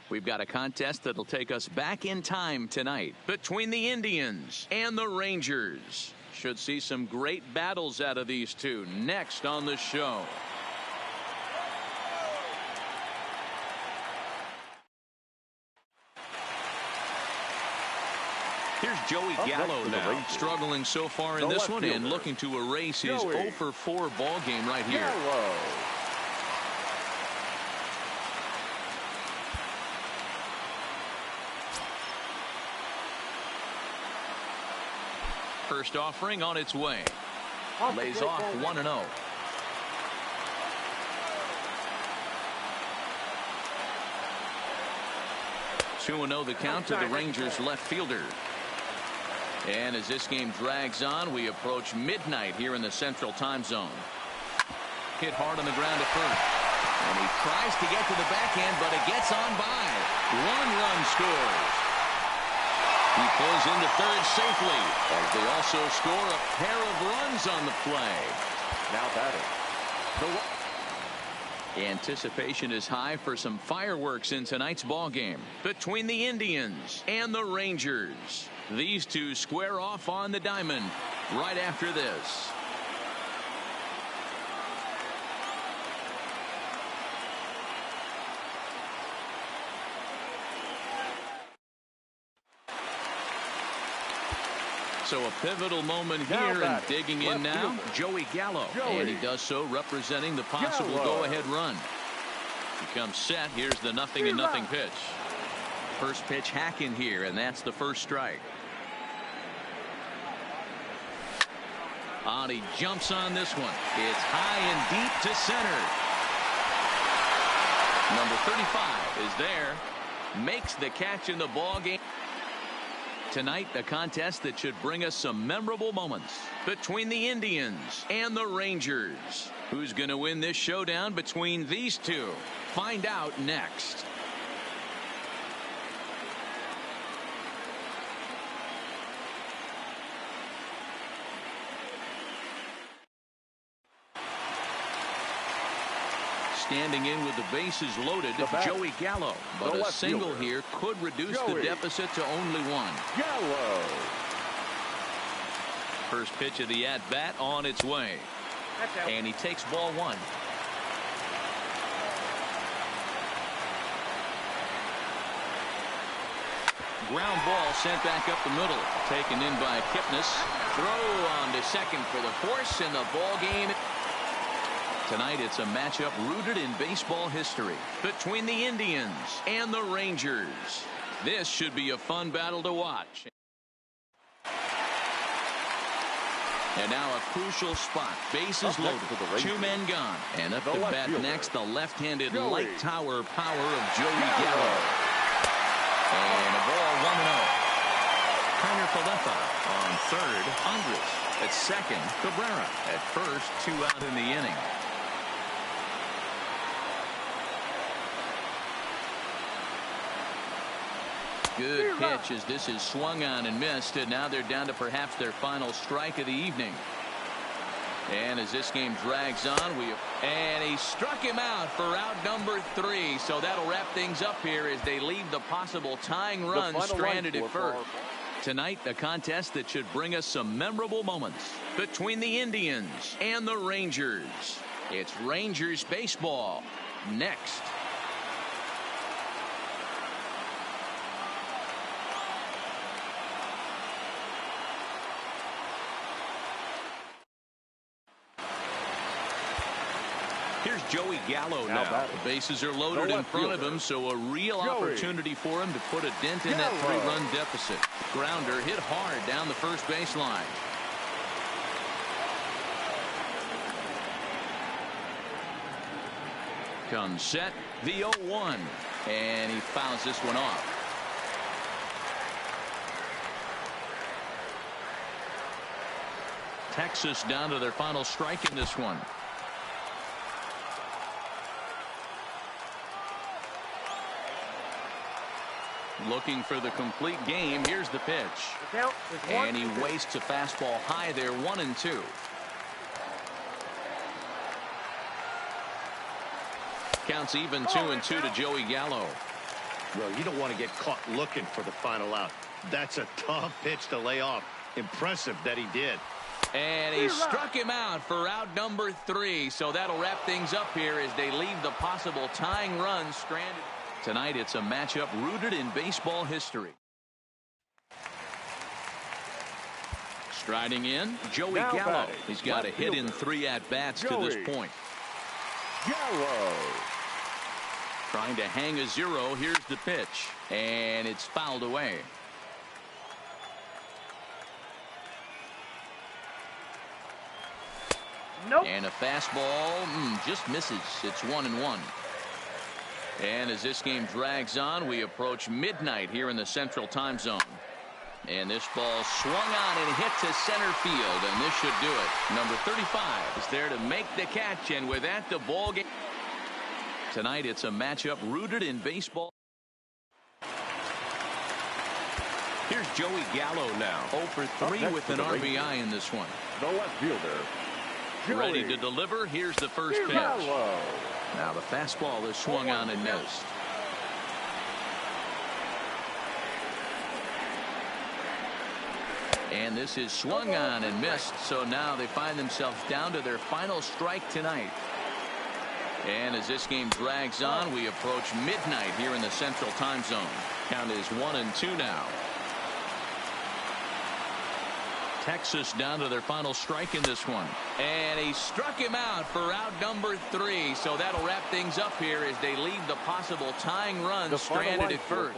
We've got a contest that'll take us back in time tonight between the Indians and the Rangers. Should see some great battles out of these two next on the show. Here's Joey Gallo now, struggling so far in this one and looking to erase his 0 for 4 ball game right here. First offering on its way. Lays off 1-0. 2-0 the count to the Rangers left fielder. And as this game drags on, we approach midnight here in the Central Time Zone. Hit hard on the ground at first. And he tries to get to the backhand, but it gets on by. 1 run scores. He pulls into third safely, as they also score a pair of runs on the play. Now batting. Anticipation is high for some fireworks in tonight's ball game between the Indians and the Rangers. These two square off on the diamond right after this. So a pivotal moment here, and digging in now, Joey Gallo. And he does so representing the possible go-ahead run. He comes set. Here's the 0-0 pitch. First pitch hacking here, and that's the first strike. And he jumps on this one. It's high and deep to center. Number 35 is there. Makes the catch in the ball game. Tonight, a contest that should bring us some memorable moments between the Indians and the Rangers. Who's going to win this showdown between these two? Find out next. Standing in with the bases loaded, Joey Gallo. But a single here could reduce the deficit to only 1. Gallo. First pitch of the at-bat on its way. And he takes ball 1. Ground ball sent back up the middle. Taken in by Kipnis. Throw on to second for the force, and the ball game. Tonight it's a matchup rooted in baseball history between the Indians and the Rangers. This should be a fun battle to watch. And now a crucial spot. Bases loaded. 2 men gone. And up to bat next, the left-handed light tower power of Joey Gallo. And a ball 1-0. Turner Falefa on third. Andres at second. Cabrera at first. 2 out in the inning. Good pitch as this is swung on and missed, and now they're down to perhaps their final strike of the evening. And as this game drags on, and he struck him out for out number 3. So that'll wrap things up here as they leave the possible tying run stranded at first. Tonight, a contest that should bring us some memorable moments between the Indians and the Rangers. It's Rangers baseball next. Here's Joey Gallo now. The bases are loaded in front of him, so a real opportunity for him to put a dent in that 3-run deficit. Grounder hit hard down the first baseline. Comes set, the 0-1, and he fouls this one off. Texas down to their final strike in this one. Looking for the complete game. Here's the pitch. And he wastes a fastball high there. 1-2. Counts even 2-2 to Joey Gallo. Well, you don't want to get caught looking for the final out. That's a tough pitch to lay off. Impressive that he did. And he struck him out for out number 3. So that'll wrap things up here as they leave the possible tying run stranded. Tonight it's a matchup rooted in baseball history. Striding in, Joey Gallo. He's got a hit in 3 at-bats to this point. Gallo. Trying to hang a 0. Here's the pitch. And it's fouled away. Nope. And a fastball just misses. It's 1-1. And as this game drags on, we approach midnight here in the Central Time Zone. And this ball swung on and hit to center field, and this should do it. Number 35 is there to make the catch, and with that, the ball game. Tonight, it's a matchup rooted in baseball. Here's Joey Gallo now. 0 for 3 with an RBI in this one. The left fielder. Ready to deliver. Here's the first pitch. Gallo. Now the fastball is swung on and missed. And this is swung on and missed. So now they find themselves down to their final strike tonight. And as this game drags on, we approach midnight here in the Central Time Zone. Count is 1-2 now. Texas down to their final strike in this one. And he struck him out for out number 3. So that'll wrap things up here as they leave the possible tying run stranded at first.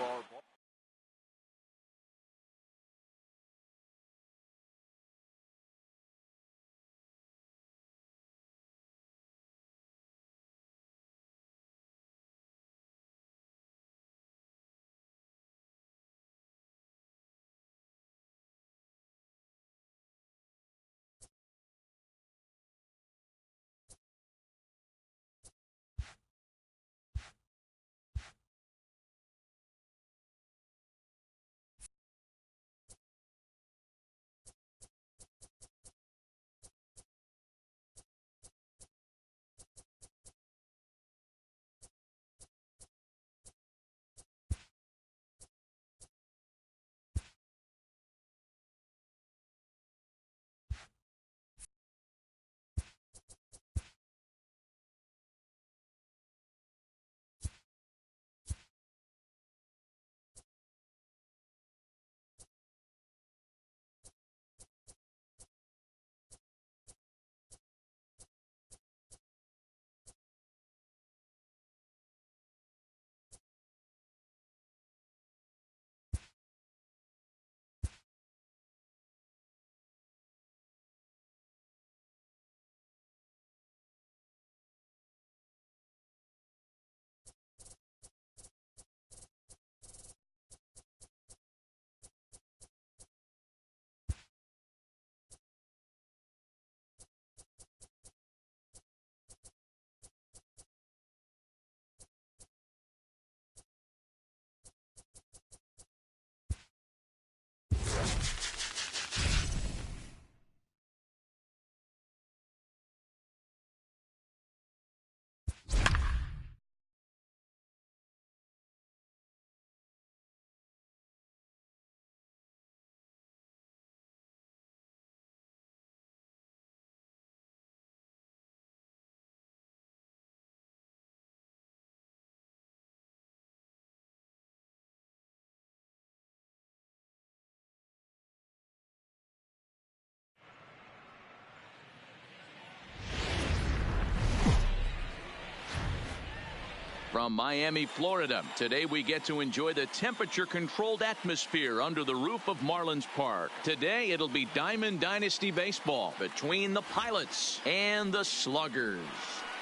From Miami, Florida, today we get to enjoy the temperature-controlled atmosphere under the roof of Marlins Park. Today it'll be Diamond Dynasty baseball between the Pilots and the Sluggers.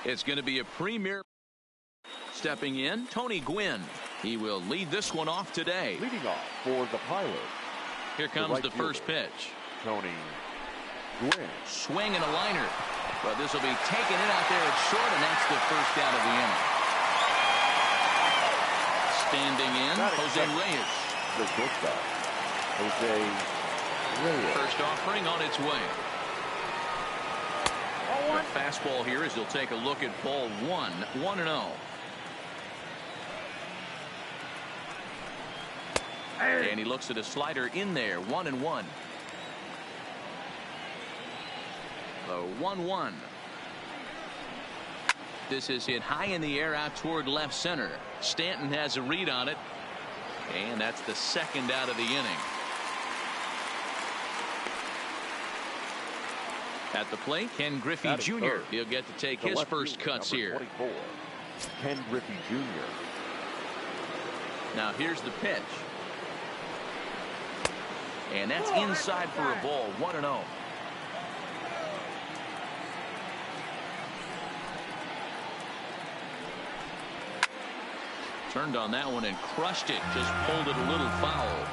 It's going to be a premier. Stepping in, Tony Gwynn. He will lead this one off today. Leading off for the Pilots. Here comes the first pitch. Tony Gwynn. Swing and a liner. But this will be taken in out there at short, and that's the first out of the inning. Standing in, Jose Reyes. The shortstop, Jose Reyes. First offering on its way. The fastball here as he'll take a look at ball 1, 1-0. And he looks at a slider in there. 1-1. 1-1. This is hit high in the air out toward left center. Stanton has a read on it. And that's the second out of the inning. At the plate, Ken Griffey Jr. Third. He'll get to take his first cuts here. 24, Ken Griffey Jr. Now here's the pitch. And that's inside for a ball. 1-0. Turned on that one and crushed it. Just pulled it a little foul.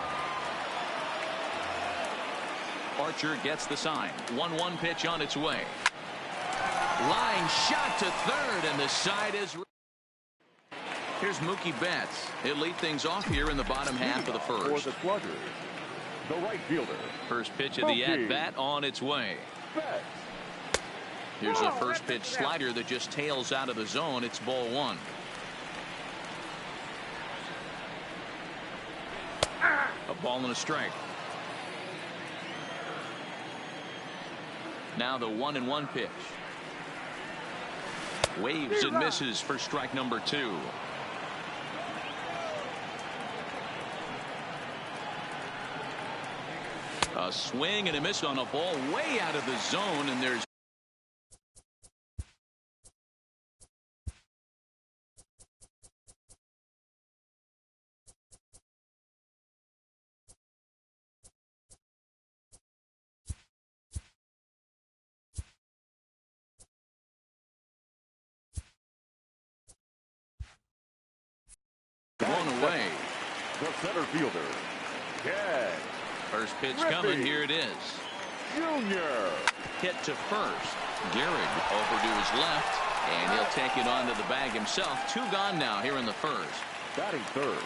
Archer gets the sign. 1-1 pitch on its way. Line shot to third, and the side is. Here's Mookie Betts. He'll lead things off here in the bottom half of the first. For the Sluggers, the right fielder. First pitch of the at-bat on its way. Betts. Here's a first pitch slider that just tails out of the zone. It's ball one. A ball and a strike. Now the 1-1 pitch. Waves and misses for strike number 2. A swing and a miss on a ball way out of the zone, and there's one away. The center fielder, Ken First pitch Griffey coming. Here it is. Jr. Hit to first. Gehrig over to his left, and he'll take it onto the bag himself. 2 gone now here in the first. Batting third.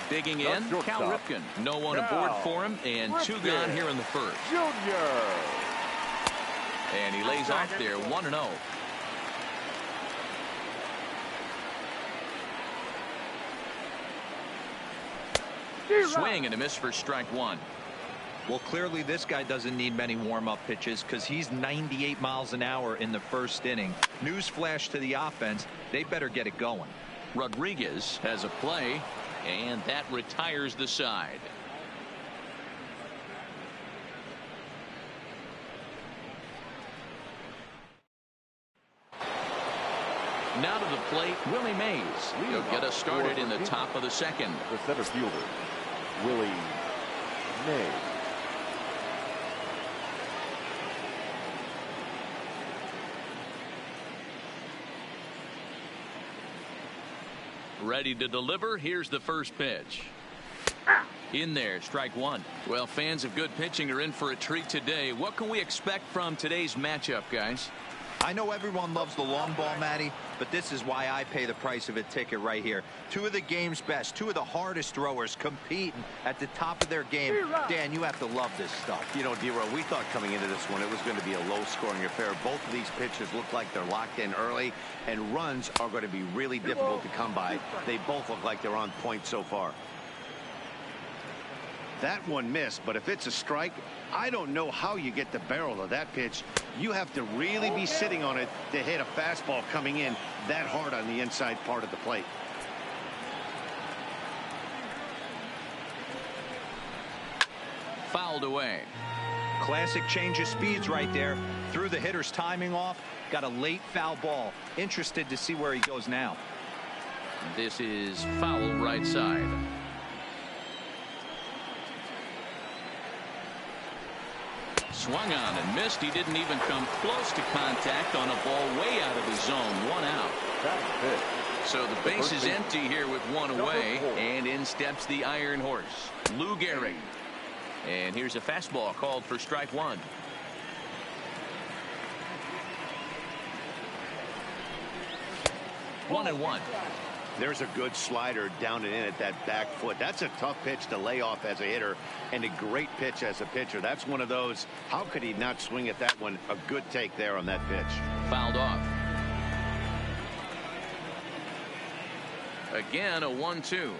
Digging in, Cal Ripken. No one aboard for him, and 2 gone here in the first. Jr. And he lays off there. 1-0. Swing and a miss for strike 1. Well, clearly this guy doesn't need many warm-up pitches because he's 98 miles an hour in the first inning. Newsflash to the offense, they better get it going. Rodriguez has a play, and that retires the side. Now to the plate, Willie Mays. He'll get us started in the top of the second. The center fielder, Willie Mays. Ready to deliver. Here's the first pitch. In there, strike 1. Well, fans of good pitching are in for a treat today. What can we expect from today's matchup, guys? I know everyone loves the long ball, Matty, but this is why I pay the price of a ticket right here. 2 of the game's best, 2 of the hardest throwers competing at the top of their game. Dan, you have to love this stuff. You know, D-Row, we thought coming into this one it was going to be a low-scoring affair. Both of these pitchers look like they're locked in early, and runs are going to be really difficult to come by. They both look like they're on point so far. That one missed, but if it's a strike, I don't know how you get the barrel of that pitch. You have to really be sitting on it to hit a fastball coming in that hard on the inside part of the plate. Fouled away. Classic change of speeds right there. Threw the hitter's timing off. Got a late foul ball. Interested to see where he goes now. This is foul right side. Swung on and missed. He didn't even come close to contact on a ball way out of the zone. 1 out. That's it. So the base is empty here with 1 away, and in steps the Iron Horse, Lou Gehrig. And here's a fastball called for strike 1. One and one. There's a good slider down and in at that back foot. That's a tough pitch to lay off as a hitter, and a great pitch as a pitcher. That's one of those, how could he not swing at that one? A good take there on that pitch. Fouled off. Again, a 1-2.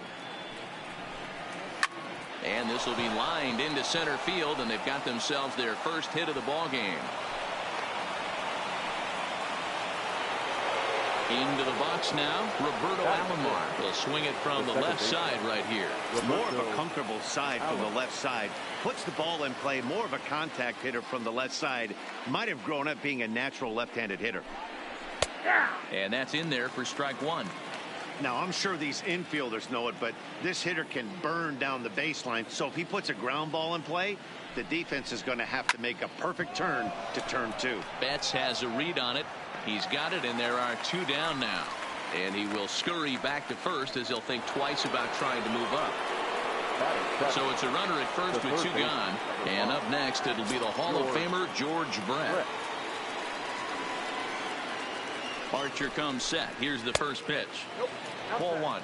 And this will be lined into center field, and they've got themselves their first hit of the ball game. Into the box now, Roberto Alomar. He'll swing it from the left side right here. More of a comfortable side from the left side. Puts the ball in play. More of a contact hitter from the left side. Might have grown up being a natural left-handed hitter. And that's in there for strike one. Now, I'm sure these infielders know it, but this hitter can burn down the baseline. So if he puts a ground ball in play, the defense is going to have to make a perfect turn to turn two. Betts has a read on it. He's got it, and there are two down now. And he will scurry back to first as he'll think twice about trying to move up. So it's a runner at first with two gone. And up next, it'll be the Hall of Famer George Brett. Archer comes set. Here's the first pitch. Ball one.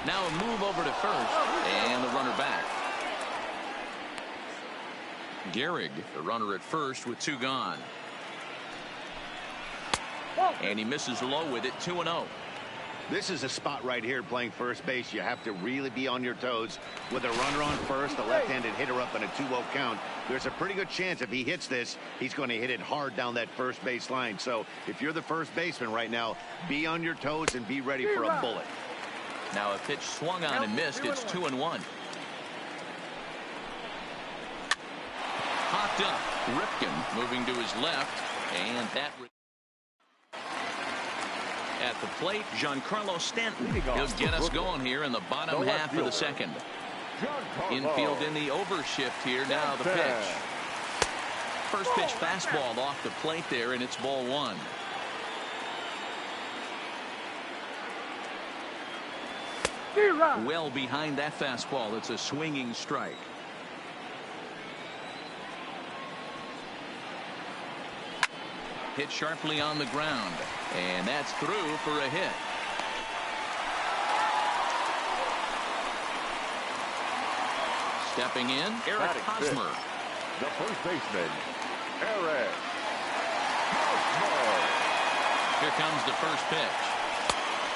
Now a move over to first, and the runner back. Gehrig, the runner at first with two gone. And he misses low with it, 2-0. This is a spot right here playing first base. You have to really be on your toes. With a runner on first, a left-handed hitter up in a 2-0 count, there's a pretty good chance if he hits this, he's going to hit it hard down that first base line. So if you're the first baseman right now, be on your toes and be ready for a bullet. Now a pitch swung on and missed. It's 2-1. Popped up. Ripken moving to his left, and that at the plate, Giancarlo Stanton. He'll get us going here in the bottom half of the second. Infield in the overshift here. Now the pitch. First pitch fastball off the plate there, and it's ball one. Well behind that fastball. It's a swinging strike. Hit sharply on the ground, and that's through for a hit. Stepping in, Eric Hosmer. The first baseman, Eric Hosmer. Here comes the first pitch.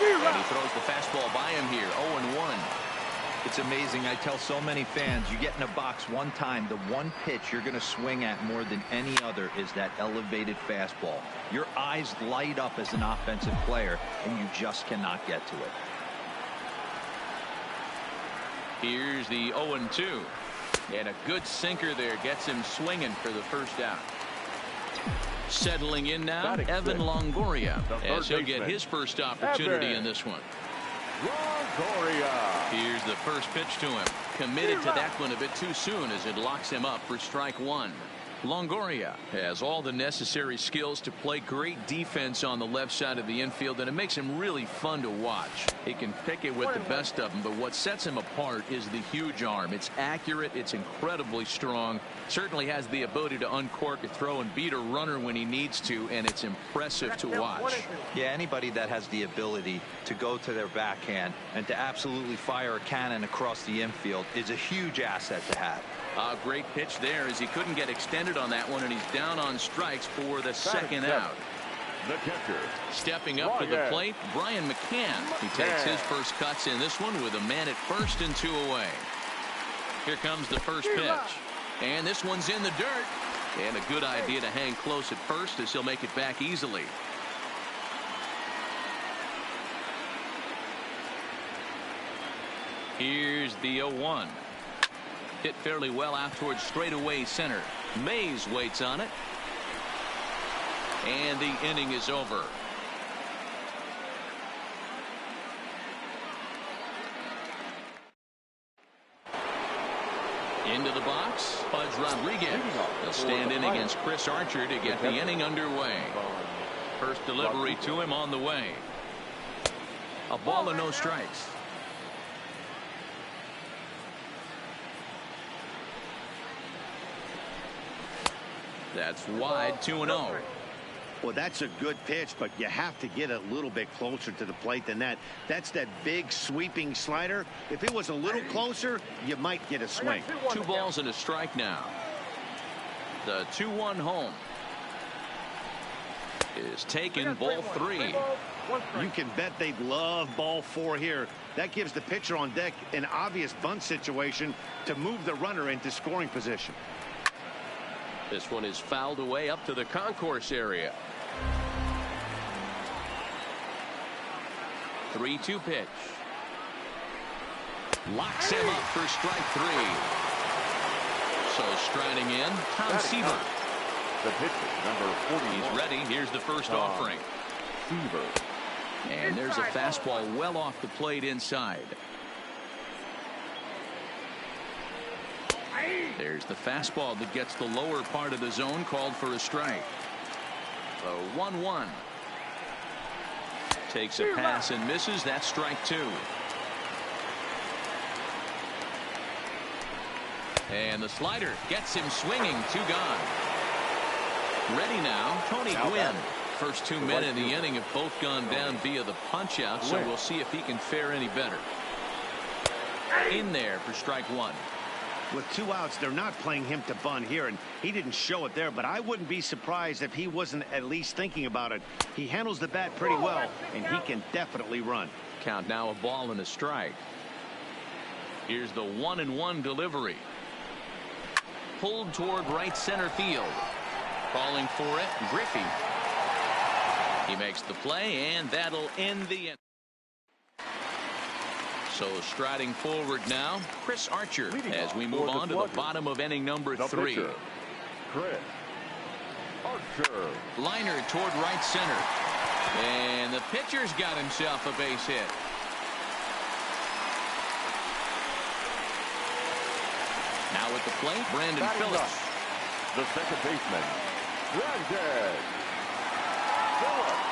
And he throws the fastball by him here, 0-1. It's amazing. I tell so many fans, you get in a box one time, the one pitch you're going to swing at more than any other is that elevated fastball. Your eyes light up as an offensive player, and you just cannot get to it. Here's the 0-2. And a good sinker there gets him swinging for the first out. Settling in now, Evan Longoria, as he'll get his first opportunity in this one. Longoria. Here's the first pitch to him. Committed to that one a bit too soon as it locks him up for strike one. Longoria has all the necessary skills to play great defense on the left side of the infield, and it makes him really fun to watch. He can pick it with the best of them, but what sets him apart is the huge arm. It's accurate, it's incredibly strong, certainly has the ability to uncork a throw and beat a runner when he needs to, and it's impressive to watch. Yeah, anybody that has the ability to go to their backhand and to absolutely fire a cannon across the infield is a huge asset to have. A great pitch there as he couldn't get extended on that one, and he's down on strikes for the second out. The catcher. Stepping up to the plate, Brian McCann. He takes his first cuts in this one with a man at first and two away. Here comes the first pitch. And this one's in the dirt. And a good idea to hang close at first as he'll make it back easily. Here's the 0-1. Hit fairly well out towards straightaway center. Mays waits on it. And the inning is over. Into the box, Pudge Rodriguez. He'll stand in against Chris Archer to get the inning underway. First delivery to him on the way. A ball and no strikes. That's wide, 2-0. Well, that's a good pitch, but you have to get a little bit closer to the plate than that. That's that big sweeping slider. If it was a little closer, you might get a swing. 2 balls and a strike now. The 2-1 home. is taken. Ball 3. You can bet they'd love ball 4 here. That gives the pitcher on deck an obvious bunt situation to move the runner into scoring position. This one is fouled away up to the concourse area. 3-2 pitch. Locks him up for strike 3. So striding in, Tom Seaver. The pitcher, number 41. He's ready. Here's the first offering. Seaver. And there's a fastball well off the plate inside. There's the fastball that gets the lower part of the zone, called for a strike. The 1-1. Takes a pass and misses. That's strike 2. And the slider gets him swinging. 2 gone. Ready now, Tony Gwynn. First 2 men in the inning have both gone down via the punch out, so we'll see if he can fare any better. In there for strike 1. With 2 outs, they're not playing him to bunt here, and he didn't show it there, but I wouldn't be surprised if he wasn't at least thinking about it. He handles the bat pretty well, and he can definitely run. Count now, a ball and a strike. Here's the 1-1 delivery. Pulled toward right center field. Calling for it, Griffey. He makes the play, and that'll end the inning. So striding forward now, Chris Archer, as we move on to the bottom of inning number 3. Pitcher, Chris Archer. Liner toward right center. And the pitcher's got himself a base hit. Now at the plate, Brandon Phillips. The second baseman, Brandon Phillips.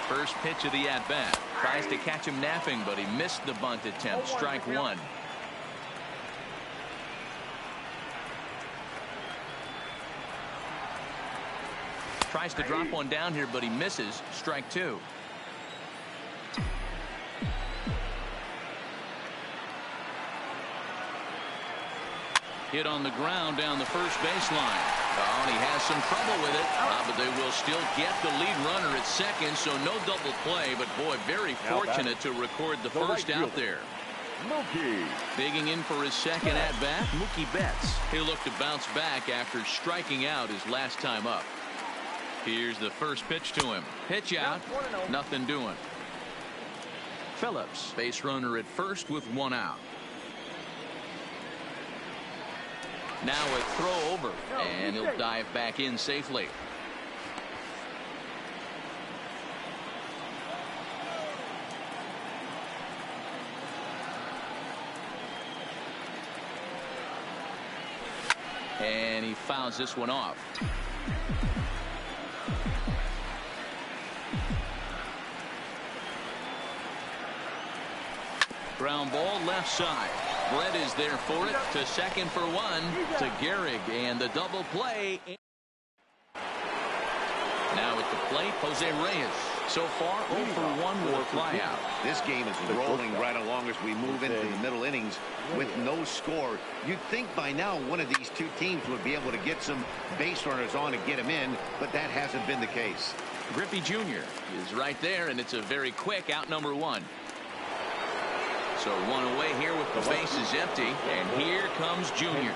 First pitch of the at-bat. Tries to catch him napping, but he missed the bunt attempt. Strike 1. Tries to drop one down here, but he misses. Strike 2. Hit on the ground down the first baseline. Oh, and he has some trouble with it. But they will still get the lead runner at second, so no double play. But, boy, very fortunate to record the first out there. Mookie. Digging in for his second at-bat, Mookie Betts. He'll look to bounce back after striking out his last time up. Here's the first pitch to him. Pitch out. Nothing doing. Phillips, base runner at first with 1 out. Now a throw over, and he'll dive back in safely. And he fouls this one off. Ground ball left side. Brett is there for it, to second for 1, to Gehrig, and the double play. Now at the plate, Jose Reyes. So far, 0 for 1 with a flyout. This game is rolling right along as we move into the middle innings with no score. You'd think by now one of these 2 teams would be able to get some base runners on and get them in, but that hasn't been the case. Griffey Jr. is right there, and it's a very quick out number 1. So 1 away here with the bases empty, and here comes Jr.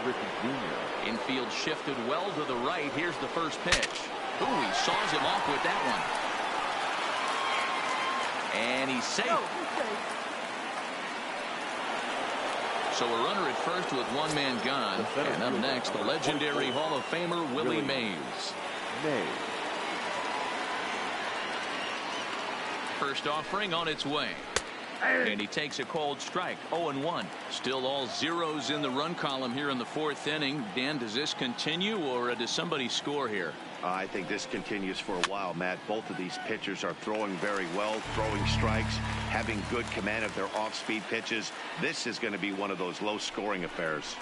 Infield shifted well to the right. Here's the first pitch. Ooh, he saws him off with that one. And he's safe. So a runner at first with 1 man gone. And up next, the legendary Hall of Famer Willie Mays. First offering on its way. And he takes a cold strike. 0-1. Still all zeros in the run column here in the 4th inning. Dan, does this continue, or does somebody score here? I think this continues for a while, Matt. Both of these pitchers are throwing very well, throwing strikes, having good command of their off-speed pitches. This is going to be one of those low-scoring affairs.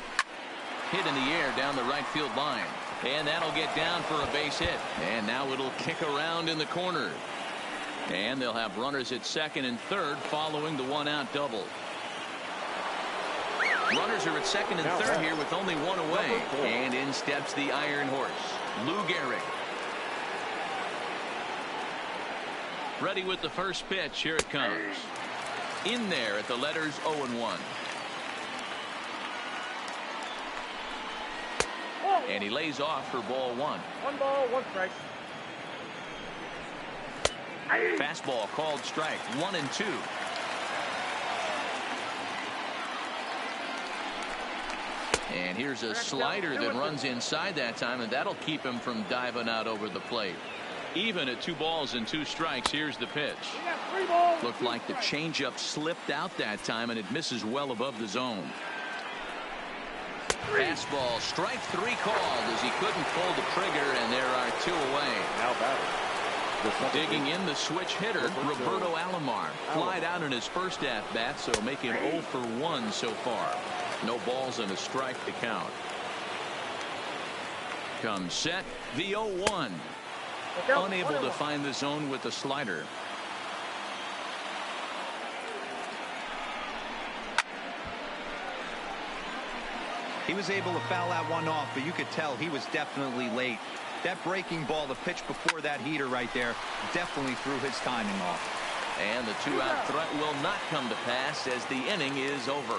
Hit in the air down the right field line. And that'll get down for a base hit. And now it'll kick around in the corner. And they'll have runners at second and third following the 1-out double. Runners are at second and third here with only 1 away. And in steps the Iron Horse, Lou Gehrig. Ready with the first pitch. Here it comes. In there at the letters 0-1. And he lays off for ball 1. 1 ball, 1 strike. Fastball called strike. 1-2. And here's a slider that runs inside that time, and that'll keep him from diving out over the plate. Even at 2 balls and 2 strikes, here's the pitch. Looked like the changeup slipped out that time, and it misses well above the zone. Fastball, strike 3 called as he couldn't pull the trigger, and there are 2 away. Now batting. Digging in the switch hitter, Roberto Alomar. Flied out in his first at-bat, so making 0 for 1 so far. No balls and a strike to count. Comes set, the 0-1. Unable to find the zone with the slider. He was able to foul that one off, but you could tell he was definitely late. That breaking ball, the pitch before that heater right there, definitely threw his timing off. And the 2-out threat will not come to pass as the inning is over.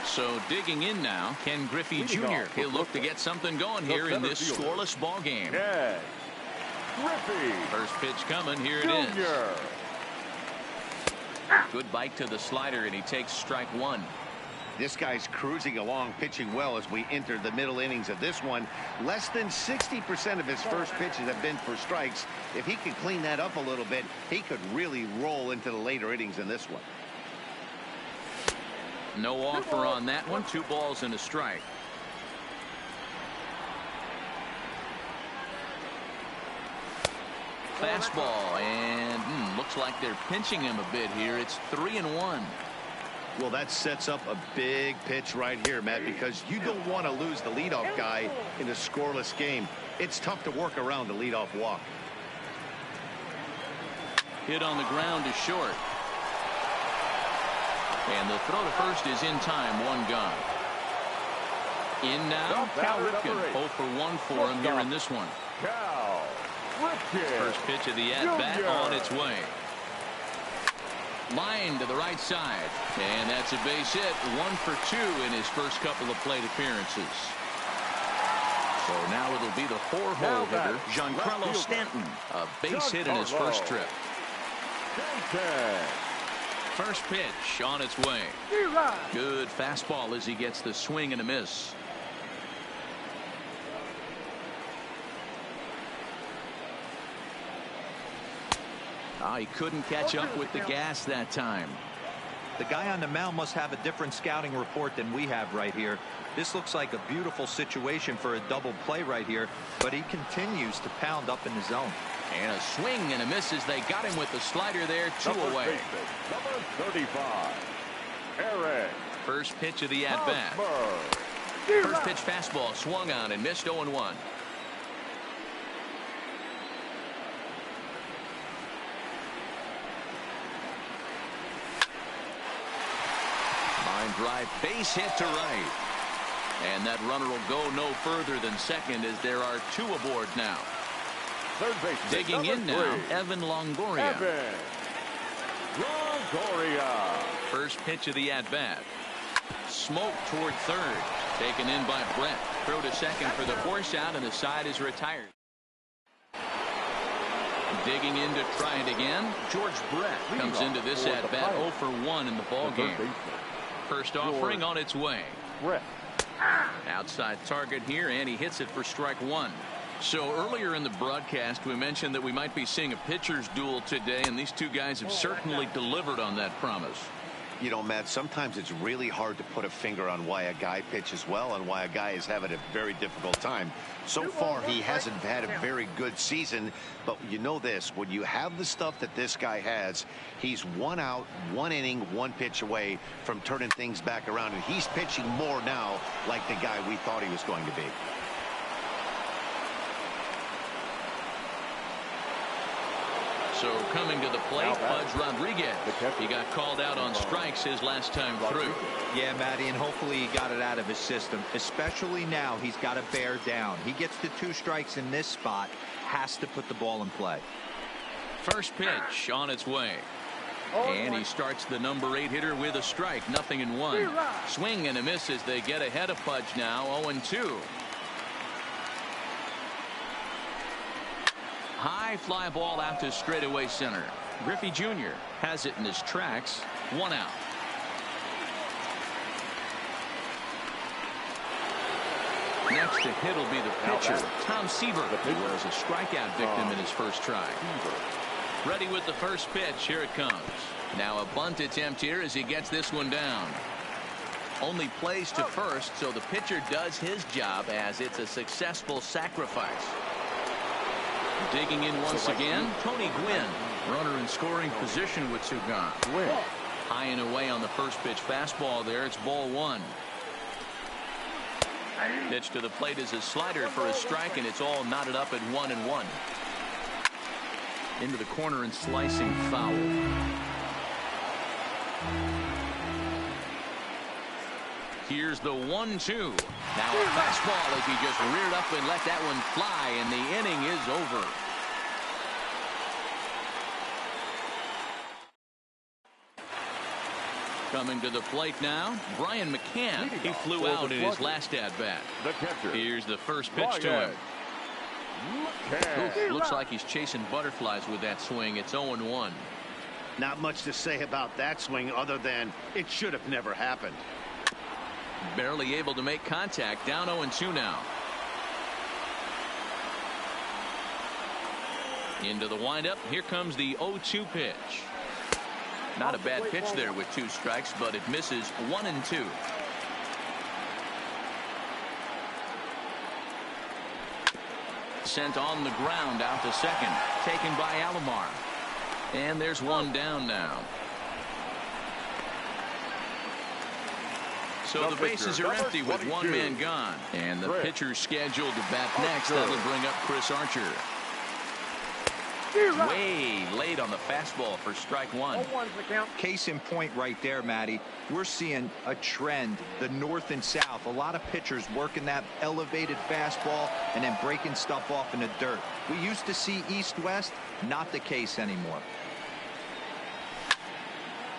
So digging in now, Ken Griffey Jr. He'll look to get something going here in this scoreless ball game. Ken Griffey. First pitch coming. Here it is. Good bite to the slider, and he takes strike 1. This guy's cruising along, pitching well as we enter the middle innings of this one. Less than 60% of his first pitches have been for strikes. If he could clean that up a little bit, he could really roll into the later innings in this one. No offer on that one. 2 balls and a strike. Fastball, and looks like they're pinching him a bit here. It's 3-1. Well, that sets up a big pitch right here, Matt, because you don't want to lose the leadoff guy in a scoreless game. It's tough to work around the leadoff walk. Hit on the ground is short. And the throw to first is in time. 1 gone. In now, Cal Ripken. 0 for 1 for him here in this one. Cal Ripken. First pitch of the at-bat on its way. Line to the right side. And that's a base hit. 1 for 2 in his first couple of plate appearances. So now it'll be the 4-hole hitter, Giancarlo Stanton. A base hit in his first trip. First pitch on its way. Good fastball as he gets the swing and a miss. He couldn't catch up with the gas that time. The guy on the mound must have a different scouting report than we have right here. This looks like a beautiful situation for a double play right here, but he continues to pound up in the zone. And a swing and a miss as they got him with the slider there. 2 away. Number 35, Eric. First pitch of the at-bat. First pitch fastball swung on and missed. 0-1. Drive, base hit to right. And that runner will go no further than second as there are 2 aboard now. Third base. Digging in now, Evan Longoria. Evan Longoria. First pitch of the at-bat. Smoke toward third. Taken in by Brett. Throw to second for the force out, and the side is retired. Digging in to try it again. George Brett comes into this at-bat 0 for 1 in the ball game. First offering on its way. Outside target here, and he hits it for strike 1. So earlier in the broadcast, we mentioned that we might be seeing a pitcher's duel today, and these 2 guys have certainly delivered on that promise. You know, Matt, sometimes it's really hard to put a finger on why a guy pitches well and why a guy is having a very difficult time. So far, he hasn't had a very good season, but you know this, when you have the stuff that this guy has, he's 1 out, 1 inning, 1 pitch away from turning things back around, and he's pitching more now like the guy we thought he was going to be. So coming to the plate, Pudge Rodriguez. He got called out on strikes his last time through. Yeah, Matty, and hopefully he got it out of his system. Especially now, he's got to bear down. He gets to 2 strikes in this spot, has to put the ball in play. First pitch on its way. And he starts the number 8 hitter with a strike, 0-1. Swing and a miss as they get ahead of Pudge now, 0-2. High fly ball out to straightaway center. Griffey Jr. has it in his tracks, 1 out. Next to hit will be the pitcher, Tom Seaver, who was a strikeout victim in his first try. Ready with the first pitch. Here it comes. Now a bunt attempt here as he gets this one down. Only plays to first, so the pitcher does his job as it's a successful sacrifice. Digging in once again, Tony Gwynn. Runner in scoring position with 2 gone. High and away on the first pitch fastball there. It's ball 1. Pitch to the plate is a slider for a strike, and it's all knotted up at 1-1. Into the corner and slicing foul. Here's the 1-2. Now a fastball as he just reared up and let that one fly, and the inning is over. Coming to the plate now, Brian McCann. He flew out in his last at-bat. Here's the first pitch to him. Ooh, looks like he's chasing butterflies with that swing. It's 0-1. Not much to say about that swing other than it should have never happened. Barely able to make contact. Down 0-2 now. Into the windup. Here comes the 0-2 pitch. Not a bad pitch there with 2 strikes, but it misses 1-2. Sent on the ground out to second. Taken by Alomar. And there's one down now. So the bases are empty with 1 man gone. And the pitcher's scheduled to bat next. That'll bring up Chris Archer. Way late on the fastball for strike 1. Case in point right there, Matty. We're seeing a trend, the north and south. A lot of pitchers working that elevated fastball and then breaking stuff off in the dirt. We used to see east-west, not the case anymore.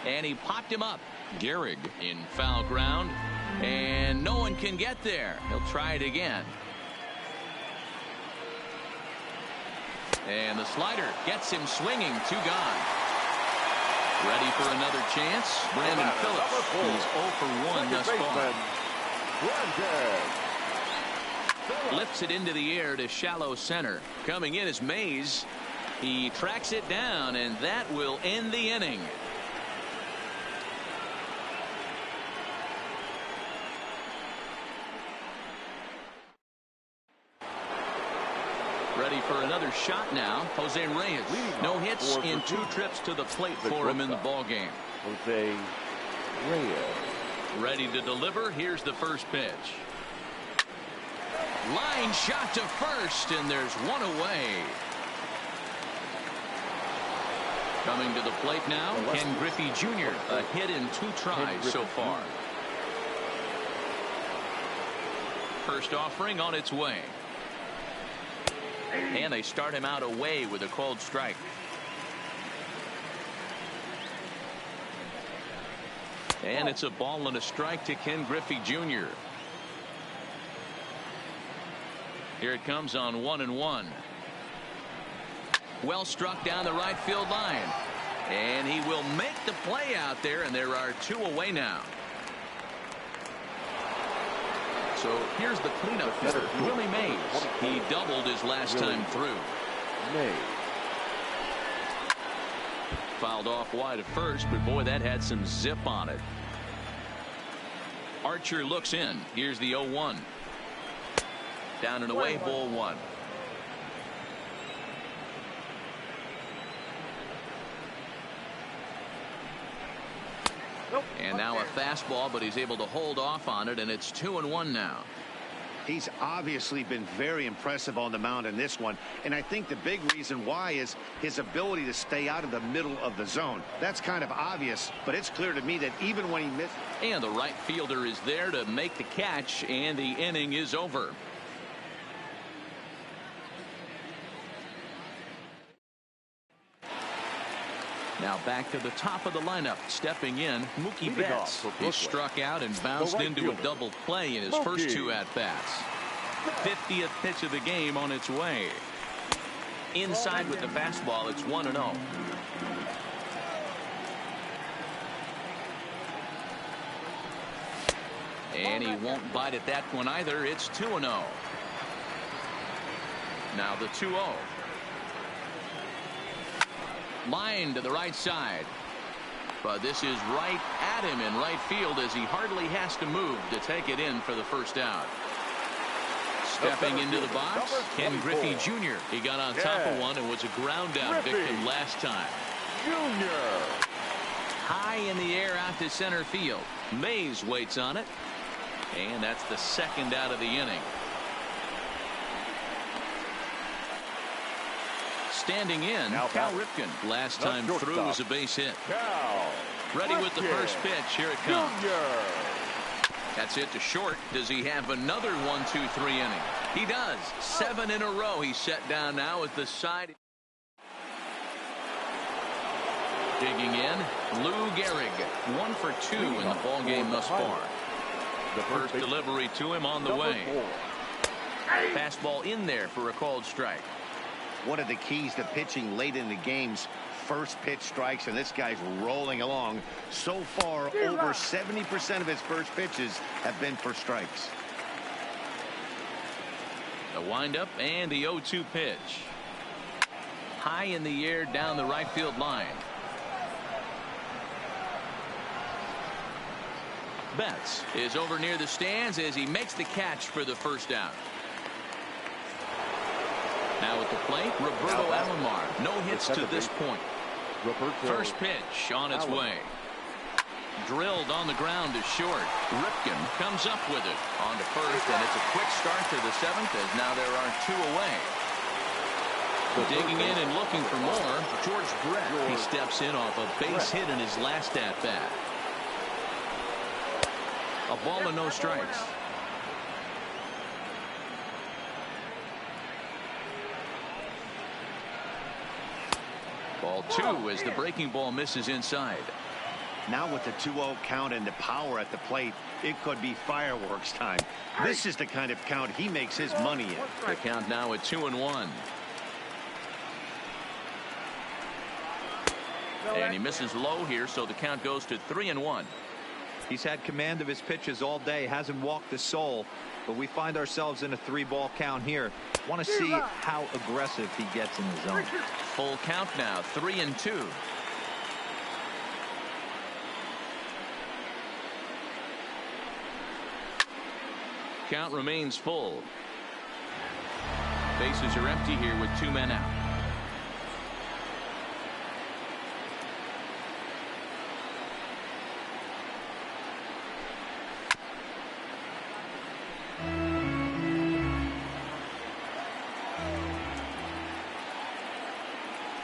And he popped him up. Gehrig in foul ground, and no one can get there. He'll try it again. And the slider gets him swinging. 2 gone. Ready for another chance. Brandon Phillips. He's 0 for 1 thus far. Lifts it into the air to shallow center. Coming in is Mays. He tracks it down, and that will end the inning. Ready for another shot now. Jose Reyes. No hits in 2 trips to the plate for him in the ball game. Jose Reyes. Ready to deliver. Here's the first pitch. Line shot to first, and there's 1 away. Coming to the plate now, Ken Griffey Jr. A hit in 2 tries so far. First offering on its way. And they start him out away with a called strike. And it's a ball and a strike to Ken Griffey Jr. Here it comes on 1-1. Well struck down the right field line. And he will make the play out there, and there are 2 away now. So here's the cleanup hitter, Willie Mays. He doubled his last time through. Fouled off wide at first, but boy, that had some zip on it. Archer looks in. Here's the 0-1. Down and away, ball 1. And now a fastball, but he's able to hold off on it, and it's 2-1 now. He's obviously been very impressive on the mound in this one, and I think the big reason why is his ability to stay out of the middle of the zone. That's kind of obvious, but it's clear to me that even when he missed. And the right fielder is there to make the catch, and the inning is over. Now back to the top of the lineup. Stepping in, Mookie Betts. He struck out and bounced into a double play in his first 2 at-bats. 50th pitch of the game on its way. Inside with the fastball, it's 1-0. And he won't bite at that one either. It's 2-0. Now the 2-0. Line to the right side. But this is right at him in right field as he hardly has to move to take it in for the first out. Stepping into the box, Ken Griffey Jr. He got on top of one and was a ground out victim last time. Jr. High in the air out to center field. Mays waits on it. And that's the second out of the inning. Standing in, Cal Ripken. Last time through was a base hit. Ready with the first pitch. Here it comes. That's it to short. Does he have another 1-2-3 inning? He does. 7 in a row. He's set down now at the side. Digging in, Lou Gehrig. 1 for 2 in the ball game thus far. The first delivery to him on the way. Fastball in there for a called strike. One of the keys to pitching late in the game's first pitch strikes, and this guy's rolling along. So far, over 70% of his first pitches have been for strikes. The windup and the 0-2 pitch. High in the air down the right field line. Betts is over near the stands as he makes the catch for the first out. Now at the plate, Roberto Alomar. No hits to this point. First pitch on its way. Drilled on the ground to short. Ripken comes up with it on to first, and it's a quick start to the 7th as now there are 2 away. Digging in and looking for more, George Brett. He steps in off a base hit in his last at-bat. A ball and no strikes. Ball 2 as the breaking ball misses inside. Now with the 2-0 count and the power at the plate, it could be fireworks time. This is the kind of count he makes his money in. The count now at 2-1. And he misses low here, so the count goes to 3-1. He's had command of his pitches all day, hasn't walked a soul, but we find ourselves in a 3-ball count here. Want to see how aggressive he gets in the zone. Full count now, 3-2. Count remains full. Bases are empty here with 2 men out.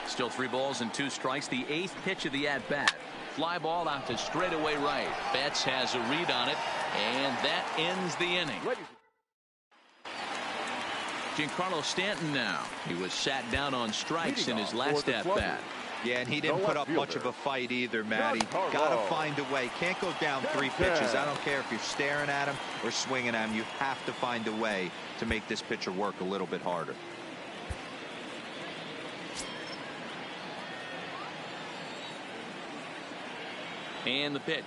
Still 3 balls and 2 strikes. The 8th pitch of the at-bat. Fly ball out to straightaway right. Betts has a read on it, and that ends the inning. Giancarlo Stanton now. He was sat down on strikes in his last at-bat. Yeah, and he didn't put up much of a fight either, Matty. Got to find a way. Can't go down 3 pitches. I don't care if you're staring at him or swinging at him. You have to find a way to make this pitcher work a little bit harder. And the pitch.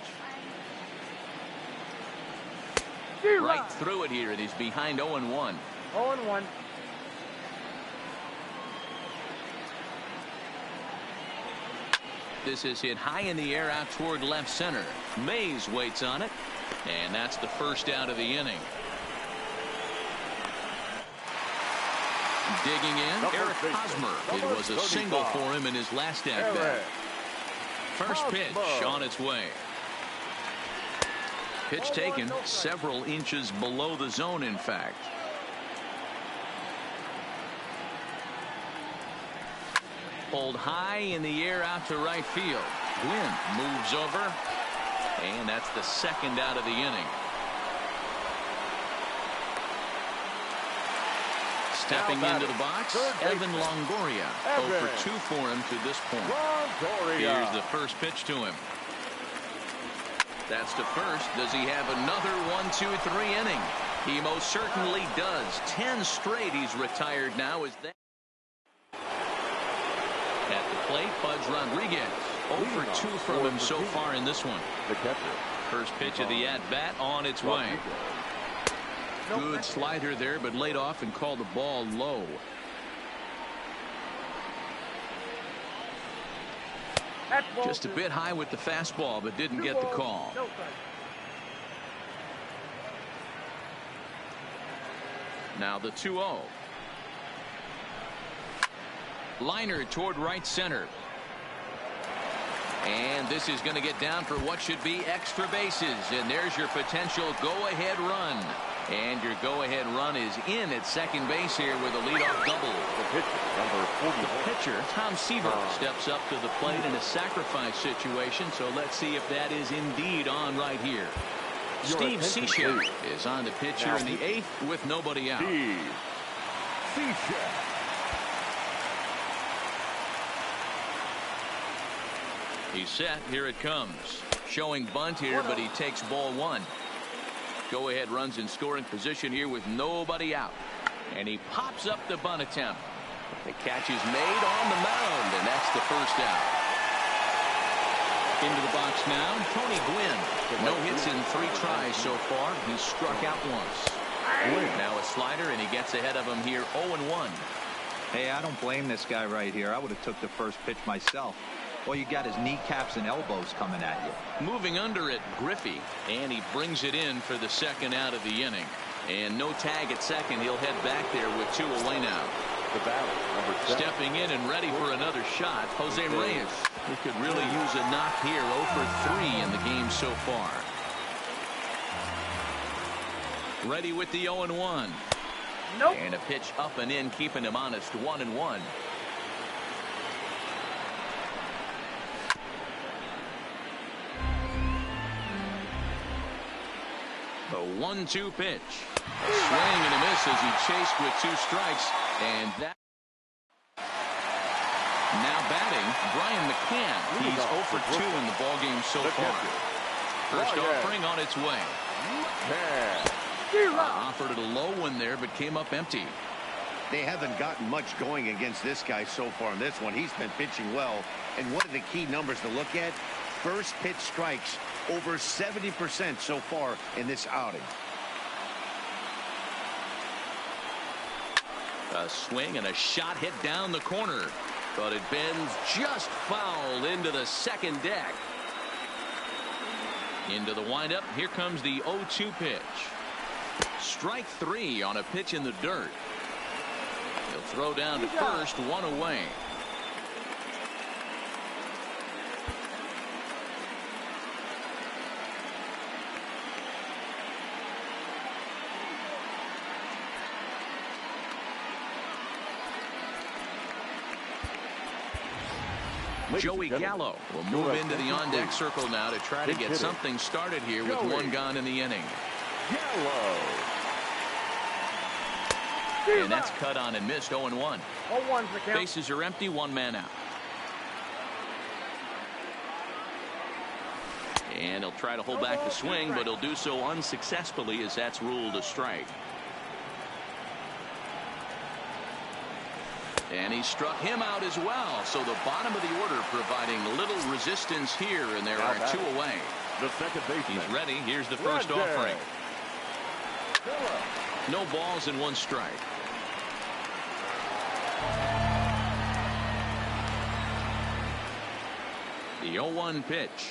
Right through it here. It is behind 0-1. 0-1. This is hit high in the air out toward left center. Mays waits on it. And that's the first out of the inning. Digging in, Eric Hosmer. It was a single for him in his last at-bat. First pitch on its way. Pitch taken several inches below the zone, in fact. Pulled high in the air out to right field. Gwynn moves over, and that's the second out of the inning. Stepping into the box, Evan Longoria. 0 for 2 for him to this point. Here's the first pitch to him. That's to first. Does he have another 1, 2, 3 inning? He most certainly does. 10 straight he's retired now. Is that at the plate? Pudge Rodriguez. 0 for 2 from him so far in this one. The catcher. First pitch of the at-bat on its way. Good slider there, but laid off and called the ball low. Just a bit high with the fastball, but didn't get the call. Now the 2-0. Liner toward right center. And this is going to get down for what should be extra bases. And there's your potential go-ahead run. And your go-ahead run is in at second base here with a leadoff double. The pitcher, Tom Seaver, steps up to the plate in a sacrifice situation. So let's see if that is indeed on right here. Steve Cishek is on the pitch here in the 8th with nobody out. He's set. Here it comes. Showing bunt here, but he takes ball 1. Go-ahead runs in scoring position here with nobody out. And he pops up the bunt attempt. The catch is made on the mound, and that's the first out. Into the box now, Tony Gwynn. No hits in 3 tries so far. He's struck out once. Now a slider, and he gets ahead of him here 0-1. Hey, I don't blame this guy right here. I would have took the first pitch myself. All you got is kneecaps and elbows coming at you. Moving under it, Griffey, and he brings it in for the second out of the inning. And no tag at second. He'll head back there with 2 away now. The batter, number 7. Stepping in and ready for another shot, Jose Reyes. He could really use a knock here. 0 for 3 in the game so far. Ready with the 0-1. Nope. And a pitch up and in, keeping him honest. 1-1. The 1-2 pitch. A swing and a miss as he chased with 2 strikes. And that. Now batting, Brian McCann. He's 0 for 2 in the ballgame so far. First offering on its way. Offered it a low one there, but came up empty. They haven't gotten much going against this guy so far in this one. He's been pitching well. And one of the key numbers to look at, first pitch strikes over 70% so far in this outing. A swing and a shot hit down the corner, but it bends just foul into the second deck. Into the windup. Here comes the 0-2 pitch. Strike 3 on a pitch in the dirt. He'll throw down to first, 1 away. Joey Gallo will move into the on-deck circle now to try to get something started here with 1 gone in the inning. And that's cut on and missed. 0-1. Bases are empty, 1 man out. And he'll try to hold back the swing, but he'll do so unsuccessfully as that's ruled a strike. And he struck him out as well. So the bottom of the order providing little resistance here, and there are 2 away. The second baseman. He's ready. Here's the first offering. No balls and 1 strike. The 0-1 pitch.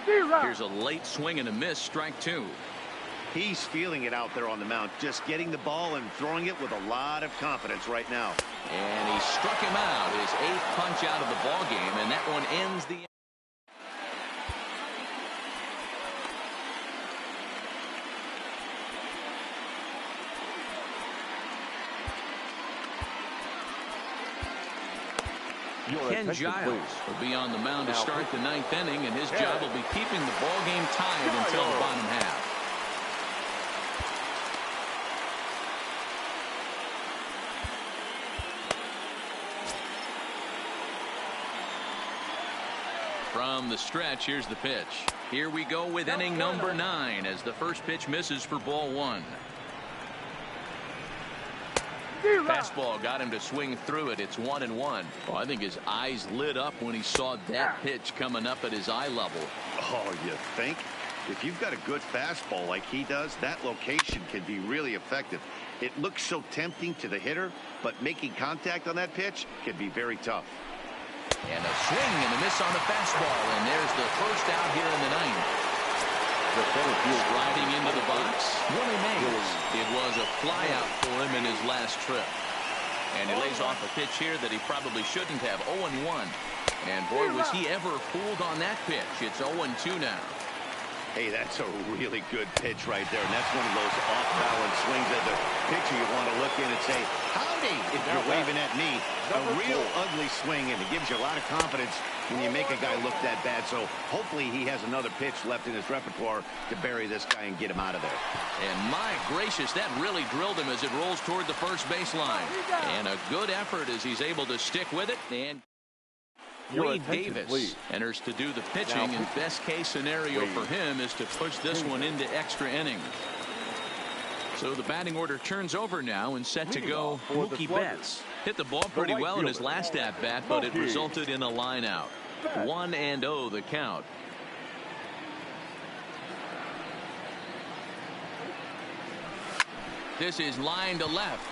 Here's a late swing and a miss. Strike 2. He's feeling it out there on the mound, just getting the ball and throwing it with a lot of confidence right now. And he struck him out, his 8th punch out of the ball game, and that one ends the. H.M.J.A will be on the mound to start the 9th inning, and his job will be keeping the ball game tied until the bottom half. From the stretch, here's the pitch. Here we go with inning number 9 as the first pitch misses for ball 1. Fastball got him to swing through it. It's 1-1. Well, I think his eyes lit up when he saw that pitch coming up at his eye level. Oh, you think? If you've got a good fastball like he does, that location can be really effective. It looks so tempting to the hitter, but making contact on that pitch can be very tough. And a swing and a miss on the fastball, and there's the first out here in the 9th. Riding into the box, Willie Mays. It was a flyout for him in his last trip. And he lays off a pitch here that he probably shouldn't have. 0-1. And boy, was he ever fooled on that pitch. It's 0-2 now. Hey, that's a really good pitch right there. And that's one of those off-balance swings at the pitcher you want to look in and say, howdy, if you're waving at me. A real ugly swing, and it gives you a lot of confidence when you make a guy look that bad. So hopefully he has another pitch left in his repertoire to bury this guy and get him out of there. And my gracious, that really drilled him as it rolls toward the first baseline. And a good effort as he's able to stick with it. And Wade Davis enters to do the pitching, and best case scenario for him is to push this one into extra innings. So the batting order turns over now and set to go. Mookie Betts hit the ball pretty well in his last at-bat, but it resulted in a line out. 1-0 the count. This is line to left.